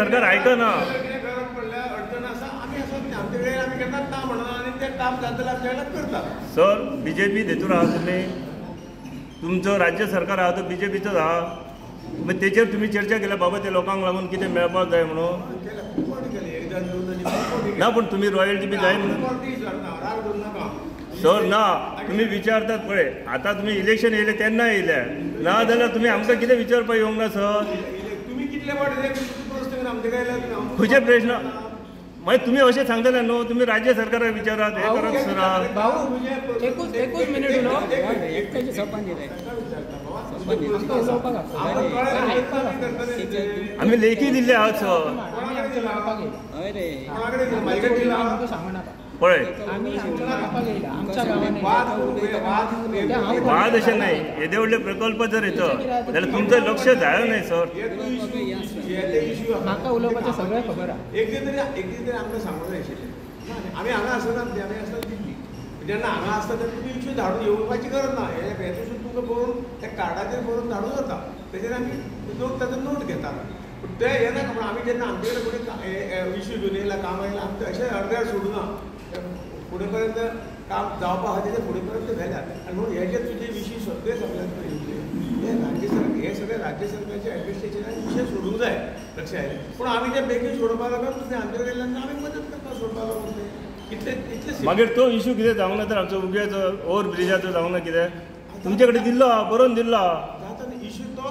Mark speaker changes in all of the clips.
Speaker 1: सरकार ऐकना
Speaker 2: गरज पडल्यार अडचण आसा आमी आसा आमचे कडेन आमी केन्नाच ना म्हणना आनी तें काम जातलें आमच्या कडल्यान करता.
Speaker 1: सर बीजेपी हेतून आहा तुमी तुमचो राज्य सरकार आहा तो बीजेपीचोच आहा मग तेचेर तुमी चर्चा केल्या बाबा ते लोकांक लागून कितें मेळपाक जाय म्हणून ना पण तुम्ही रॉयल्टी बी जाय म्हणून सर ना तुम्ही विचारतात पळय आता तुम्ही इलेक्शन येयले तेन्ना येयल्या ना जाल्यार तुम्ही आमकां कितें विचारपाक येवंक ना सर
Speaker 2: तुम्ही कितले फावट
Speaker 1: खंयचे प्रश्न मागीर तुम्ही अशें सांगतले न्हू तुम्ही राज्य सरकाराक विचारात हे करात सर
Speaker 3: एकूच मिनिट
Speaker 1: आम्ही लेखी दिल्ले आहात सर पळय वाद अशें नाही येदे व्हडले प्रकल्प जर येतो जाल्यार तुमचं लक्ष जायो न्हय सर
Speaker 3: म्हाका उलोवपाचें सगळें खबर आहा
Speaker 2: एक दीस तरी आमकां सांगूंक जाय आशिल्लें आमी हांगा आसना आमी आसता दिल्ली जेन्ना हांगा आसता तेन्ना तुमी इश्यू धाडून येवपाची गरज ना हे पसून तुमकां बरोवन त्या कार्डाचेर बरोवन धाडूं जाता तेजेर आमी लोक ताचो नोट घेतात पूण ते हे नाका पूण आमी जेन्ना आमचे कडेन कोणी इश्यू घेवन येयला काम येयला आमी अशें अर्द्यार सोडूना फुडें पर्यंत काम जावपा आहा तेजे फुडें पर्यंत व्हेल्यात आनी म्हणून हे जे तुजे विशीं सगळे सगळ्यांत हे सगळे राज्य सरकारच्या एडमिनिस्ट्रेशनान विशय सोडूंक जाय लक्षात आयलें पूण आमी जे बेगीन सोडोवपा लागून तुमी आमचे कडल्यान आमी मदत करता सोडपा लागून ते इतले
Speaker 1: मागीर तो इश्यू कितें जावंक ना तर आमचो उब्याचो ओव्हर ब्रिजाचो जावंक ना कितें तुमचे कडेन दिल्लो आहा बरोवन दिल्लो आहा
Speaker 2: जाता न्ही इश्यू तो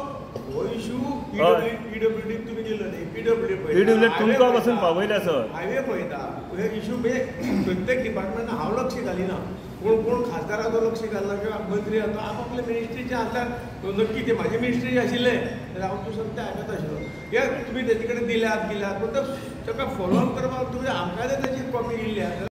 Speaker 2: हो इश्यू पीडब्ल्यूडी तुमी दिल्लो न्ही
Speaker 1: पीडब्ल्यूडी तुमकां पासून पावयला सर
Speaker 2: हायवे पळयता हे इश्यू प्रत्येक डिपार्टमेंटान हांव लक्ष घालिना कोण कोण खासदाराचो लक्ष घालना किंवा मंत्री आसा आपापल्या मिनिस्ट्रीचे आसल्यार नक्की ते म्हाजे मिनिस्ट्री आशिल्ले जाल्यार हांव तूं सगळें आयकत आशिल्लो हे तुमी तेजे कडेन दिल्यात गिल्यात पूण ताका फॉलो अप करपाक तुमी आमकां जर ताची कॉपी दिल्या